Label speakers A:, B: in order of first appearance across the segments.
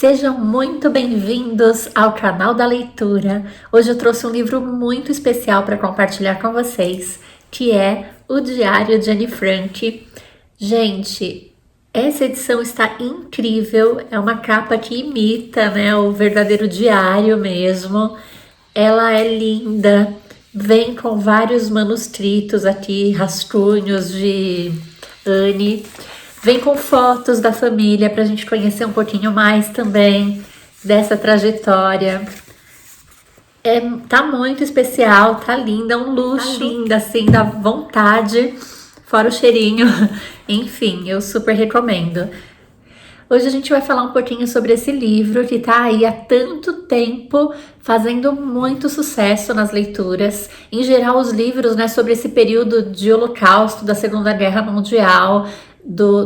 A: Sejam muito bem-vindos ao canal da leitura. Hoje eu trouxe um livro muito especial para compartilhar com vocês, que é O Diário de Anne Frank. Gente, essa edição está incrível, é uma capa que imita, né, o verdadeiro diário mesmo. Ela é linda, vem com vários manuscritos aqui, rascunhos de Anne. Vem com fotos da família para a gente conhecer um pouquinho mais também dessa trajetória. Tá muito especial, tá linda, um luxo, linda, assim, dá vontade, fora o cheirinho. Enfim, eu super recomendo. Hoje a gente vai falar um pouquinho sobre esse livro que tá aí há tanto tempo fazendo muito sucesso nas leituras. Em geral, os livros, né, sobre esse período de Holocausto, da Segunda Guerra Mundial,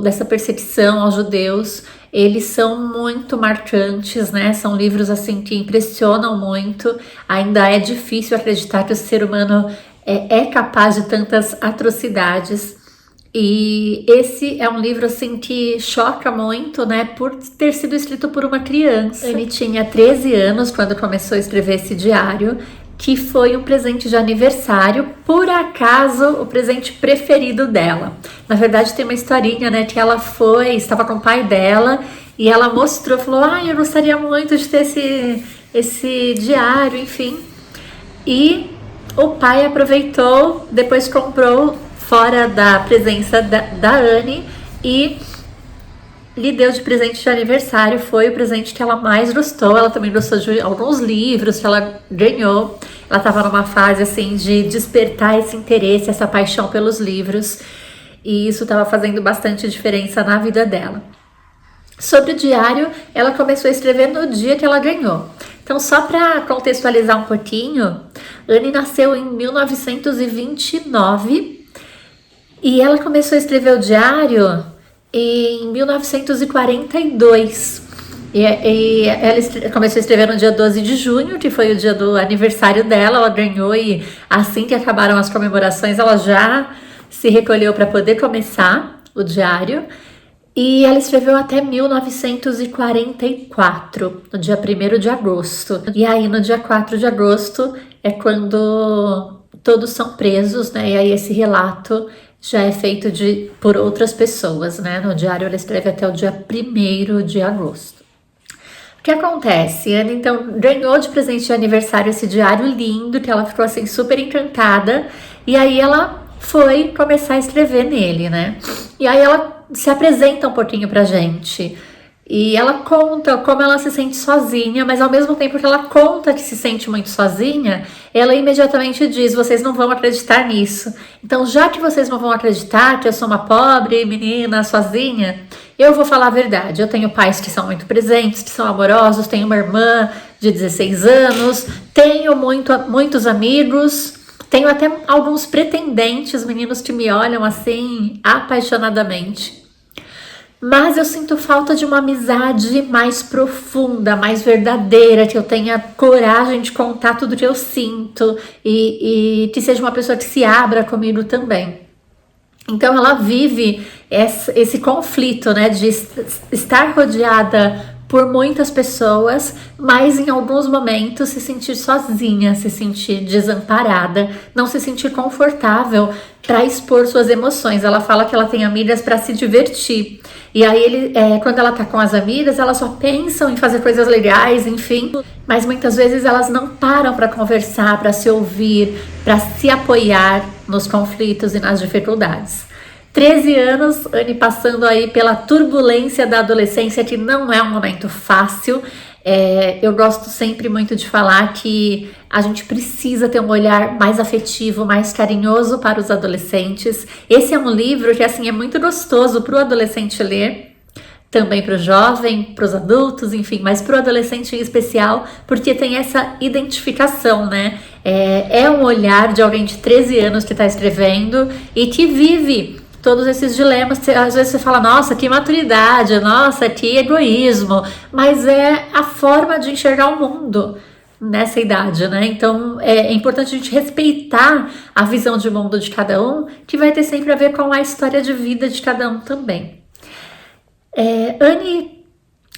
A: dessa perseguição aos judeus, eles são muito marcantes, né? São livros assim que impressionam muito. Ainda é difícil acreditar que o ser humano é capaz de tantas atrocidades. E esse é um livro assim que choca muito, né? Por ter sido escrito por uma criança. Ele tinha 13 anos quando começou a escrever esse diário, que foi um presente de aniversário, por acaso o presente preferido dela. Na verdade tem uma historinha, né, que ela estava com o pai dela e ela mostrou, falou, eu gostaria muito de ter esse diário, enfim. E o pai aproveitou, depois comprou fora da presença da Anne e lhe deu de presente de aniversário. Foi o presente que ela mais gostou. Ela também gostou de alguns livros que ela ganhou. Ela estava numa fase assim de despertar esse interesse, essa paixão pelos livros, e isso estava fazendo bastante diferença na vida dela. Sobre o diário, ela começou a escrever no dia que ela ganhou. Então, só para contextualizar um pouquinho, Anne nasceu em 1929 e ela começou a escrever o diário em 1942. E ela começou a escrever no dia 12 de junho, que foi o dia do aniversário dela. Ela ganhou e assim que acabaram as comemorações, ela já se recolheu para poder começar o diário. E ela escreveu até 1944, no dia 1º de agosto. E aí, no dia 4 de agosto, é quando todos são presos, né? E aí esse relato já é feito por outras pessoas, né? No diário ela escreve até o dia 1º de agosto. O que acontece? Anne, então, ganhou de presente de aniversário esse diário lindo, que ela ficou, assim, super encantada. E aí ela foi começar a escrever nele, né? E aí ela se apresenta um pouquinho pra gente. E ela conta como ela se sente sozinha, mas ao mesmo tempo que ela conta que se sente muito sozinha, ela imediatamente diz, vocês não vão acreditar nisso. Então, já que vocês não vão acreditar que eu sou uma pobre menina sozinha, eu vou falar a verdade. Eu tenho pais que são muito presentes, que são amorosos, tenho uma irmã de 16 anos, tenho muitos amigos, tenho até alguns pretendentes, meninos que me olham assim apaixonadamente. Mas eu sinto falta de uma amizade mais profunda, mais verdadeira, que eu tenha coragem de contar tudo que eu sinto e que seja uma pessoa que se abra comigo também. Então ela vive esse conflito, né, de estar rodeada por muitas pessoas, mas em alguns momentos se sentir sozinha, se sentir desamparada, não se sentir confortável para expor suas emoções. Ela fala que ela tem amigas para se divertir. E aí, quando ela tá com as amigas, elas só pensam em fazer coisas legais, enfim. Mas muitas vezes elas não param para conversar, para se ouvir, para se apoiar nos conflitos e nas dificuldades. 13 anos, Anne passando aí pela turbulência da adolescência, que não é um momento fácil. Eu gosto sempre muito de falar que a gente precisa ter um olhar mais afetivo, mais carinhoso para os adolescentes. Esse é um livro que, assim, é muito gostoso para o adolescente ler, também para o jovem, para os adultos, enfim, mas para o adolescente em especial, porque tem essa identificação, né? É um olhar de alguém de 13 anos que está escrevendo e que vive todos esses dilemas. Às vezes você fala, nossa, que maturidade, nossa, que egoísmo, mas é a forma de enxergar o mundo nessa idade, né? Então é importante a gente respeitar a visão de mundo de cada um, que vai ter sempre a ver com a história de vida de cada um também. Anne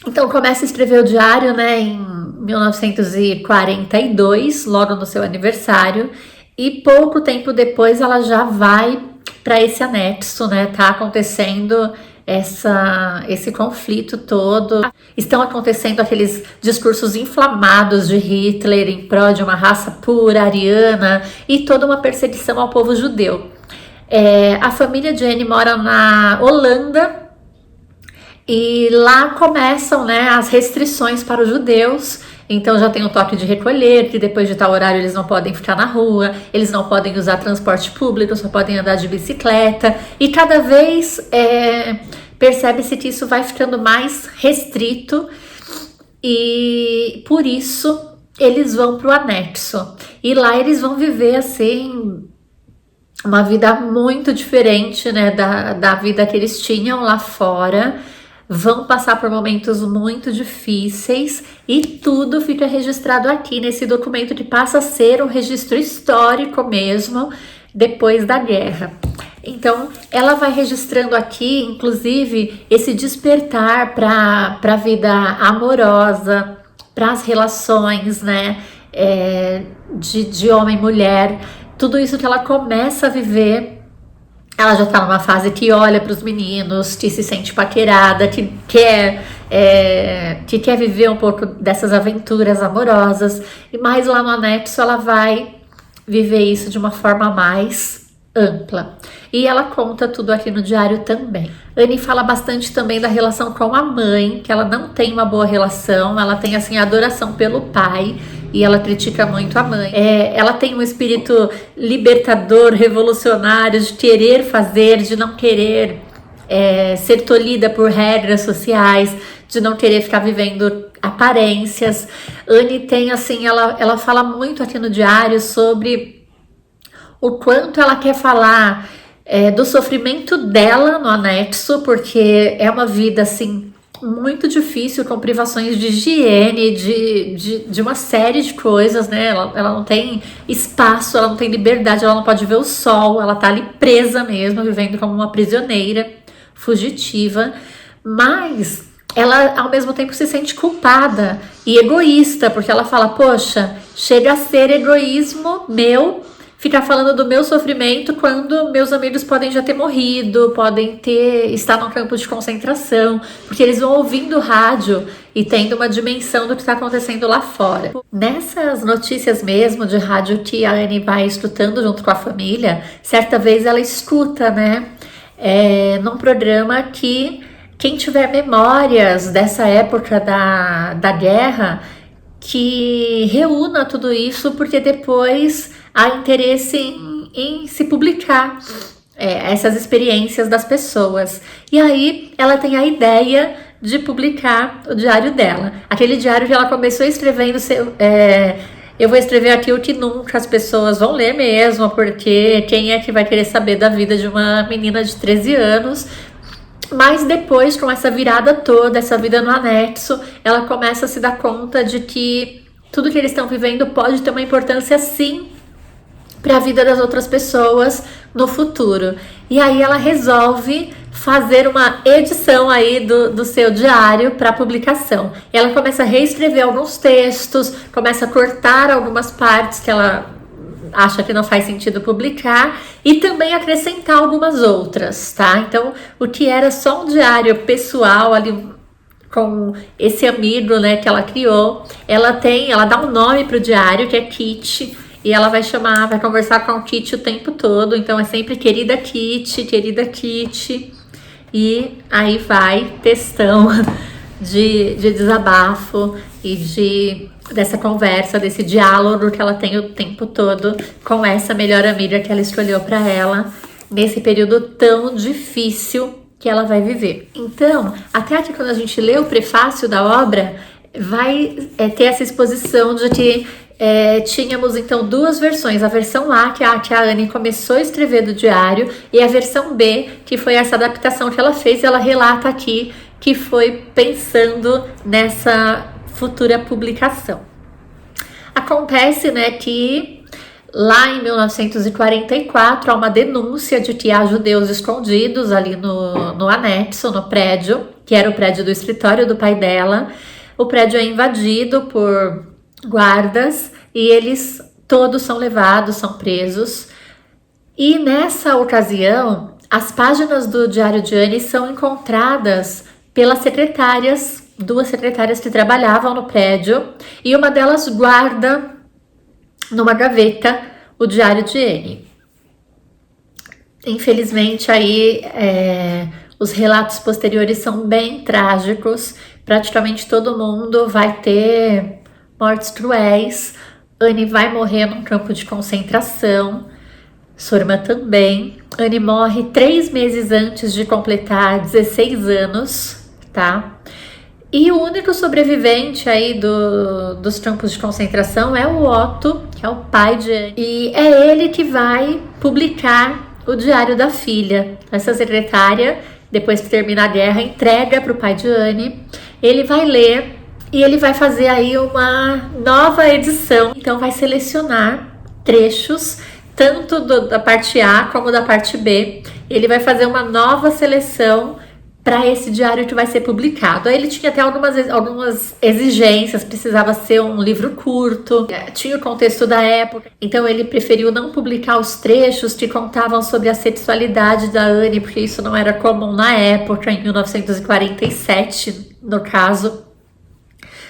A: Então começa a escrever o diário, né, em 1942, logo no seu aniversário, e pouco tempo depois ela já vai para esse anexo, né? Tá acontecendo esse conflito todo. Estão acontecendo aqueles discursos inflamados de Hitler em prol de uma raça pura, ariana, e toda uma perseguição ao povo judeu. A família Jenny mora na Holanda, e lá começam, né, as restrições para os judeus. Então já tem o toque de recolher, que depois de tal horário eles não podem ficar na rua, eles não podem usar transporte público, só podem andar de bicicleta. E cada vez percebe-se que isso vai ficando mais restrito, e por isso eles vão para o anexo. E lá eles vão viver assim uma vida muito diferente, né, da vida que eles tinham lá fora. Vão passar por momentos muito difíceis e tudo fica registrado aqui nesse documento que passa a ser um registro histórico mesmo depois da guerra. Então ela vai registrando aqui, inclusive, esse despertar para a vida amorosa, para as relações, né, de homem e mulher, tudo isso que ela começa a viver. Ela já tá numa fase que olha para os meninos, que se sente paquerada, que quer viver um pouco dessas aventuras amorosas. E mais lá no anexo ela vai viver isso de uma forma mais ampla. E ela conta tudo aqui no diário também. Anne fala bastante também da relação com a mãe, que ela não tem uma boa relação, ela tem assim adoração pelo pai, e ela critica muito a mãe. Ela tem um espírito libertador, revolucionário, de querer fazer, de não querer ser tolhida por regras sociais, de não querer ficar vivendo aparências. Anne tem assim, ela fala muito aqui no diário sobre o quanto ela quer falar do sofrimento dela no anexo, porque é uma vida assim muito difícil, com privações de higiene, de uma série de coisas, né? Ela não tem espaço, ela não tem liberdade, ela não pode ver o sol, ela tá ali presa mesmo, vivendo como uma prisioneira, fugitiva, mas ela ao mesmo tempo se sente culpada e egoísta, porque ela fala, poxa, chega a ser egoísmo meu ficar falando do meu sofrimento quando meus amigos podem já ter morrido, podem estar num campo de concentração, porque eles vão ouvindo rádio e tendo uma dimensão do que está acontecendo lá fora. Nessas notícias mesmo de rádio que a Anne vai escutando junto com a família, certa vez ela escuta, né, num programa que quem tiver memórias dessa época da guerra, que reúna tudo isso, porque depois há interesse em se publicar essas experiências das pessoas. E aí ela tem a ideia de publicar o diário dela. Aquele diário que ela começou escrevendo, eu vou escrever aqui o que nunca as pessoas vão ler mesmo, porque quem é que vai querer saber da vida de uma menina de 13 anos? Mas depois, com essa virada toda, essa vida no anexo, ela começa a se dar conta de que tudo que eles estão vivendo pode ter uma importância sim para a vida das outras pessoas no futuro. E aí ela resolve fazer uma edição aí do seu diário para publicação. Ela começa a reescrever alguns textos, começa a cortar algumas partes que ela acha que não faz sentido publicar, e também acrescentar algumas outras, tá? Então, o que era só um diário pessoal ali com esse amigo, né, que ela criou, ela dá um nome pro diário, que é Kitty, e ela vai conversar com o Kitty o tempo todo, então é sempre querida Kitty, e aí vai textão de desabafo e dessa conversa, desse diálogo que ela tem o tempo todo com essa melhor amiga que ela escolheu para ela nesse período tão difícil que ela vai viver. Então, até aqui quando a gente lê o prefácio da obra, vai ter essa exposição de que tínhamos então duas versões, a versão A, que a Anne começou a escrever do diário, e a versão B, que foi essa adaptação que ela fez, e ela relata aqui que foi pensando nessa futura publicação. Acontece, né, que Lá em 1944, há uma denúncia de que há judeus escondidos ali no anexo, no prédio, que era o prédio do escritório do pai dela. O prédio é invadido por guardas e eles todos são levados, são presos. E nessa ocasião, as páginas do Diário de Anne são encontradas pelas secretárias, duas secretárias que trabalhavam no prédio, e uma delas guarda numa gaveta o Diário de Anne. Infelizmente, aí os relatos posteriores são bem trágicos. Praticamente todo mundo vai ter mortes cruéis. Anne vai morrer num campo de concentração, sua irmã também. Anne morre 3 meses antes de completar 16 anos, tá? E o único sobrevivente aí dos campos de concentração é o Otto, que é o pai de Anne. E é ele que vai publicar o diário da filha. Essa secretária, depois que termina a guerra, entrega para o pai de Anne. Ele vai ler e ele vai fazer aí uma nova edição. Então vai selecionar trechos, tanto da parte A como da parte B. Ele vai fazer uma nova seleção para esse diário que vai ser publicado. Aí ele tinha até algumas exigências, precisava ser um livro curto, tinha o contexto da época, então ele preferiu não publicar os trechos que contavam sobre a sexualidade da Anne, porque isso não era comum na época, em 1947, no caso.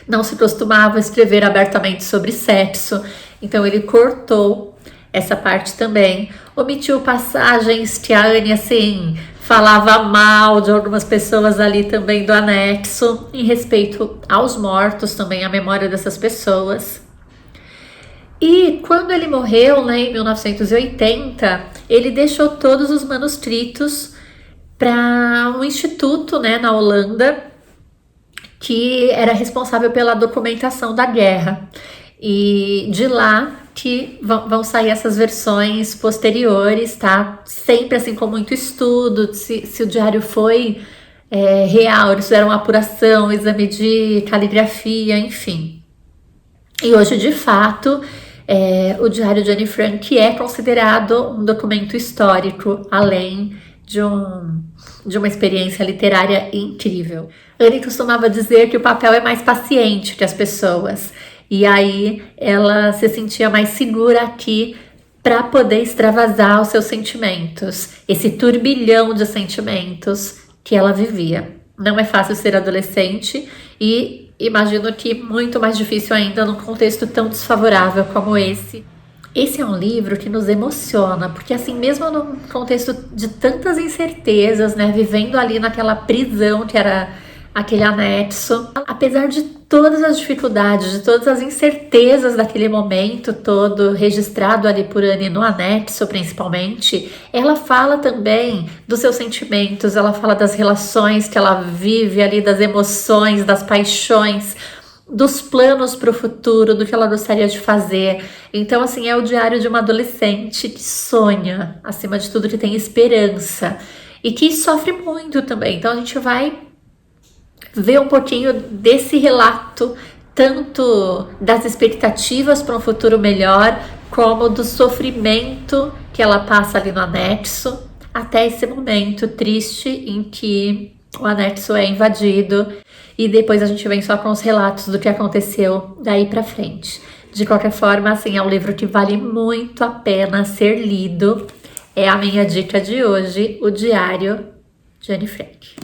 A: Não se costumava escrever abertamente sobre sexo, então ele cortou essa parte também. Omitiu passagens que a Anne, assim, falava mal de algumas pessoas ali também do anexo, em respeito aos mortos, também a memória dessas pessoas. E quando ele morreu, né, em 1980, ele deixou todos os manuscritos para um instituto, né, na Holanda, que era responsável pela documentação da guerra. E de lá que vão sair essas versões posteriores, tá? Sempre assim com muito estudo, se o diário foi real, eles fizeram uma apuração, exame de caligrafia, enfim. E hoje, de fato, o diário de Anne Frank é considerado um documento histórico, além de uma experiência literária incrível. Anne costumava dizer que o papel é mais paciente que as pessoas. E aí ela se sentia mais segura aqui para poder extravasar os seus sentimentos, esse turbilhão de sentimentos que ela vivia. Não é fácil ser adolescente e imagino que muito mais difícil ainda num contexto tão desfavorável como esse. Esse é um livro que nos emociona, porque assim, mesmo num contexto de tantas incertezas, né, vivendo ali naquela prisão que era aquele anexo, apesar de todas as dificuldades, de todas as incertezas daquele momento todo registrado ali por Anne no anexo principalmente, ela fala também dos seus sentimentos, ela fala das relações que ela vive ali, das emoções, das paixões, dos planos para o futuro, do que ela gostaria de fazer. Então, assim, é o diário de uma adolescente que sonha, acima de tudo, que tem esperança e que sofre muito também. Então, a gente vai ver um pouquinho desse relato, tanto das expectativas para um futuro melhor, como do sofrimento que ela passa ali no anexo, até esse momento triste em que o anexo é invadido e depois a gente vem só com os relatos do que aconteceu daí para frente. De qualquer forma, assim, é um livro que vale muito a pena ser lido. É a minha dica de hoje, o Diário de Anne Frank.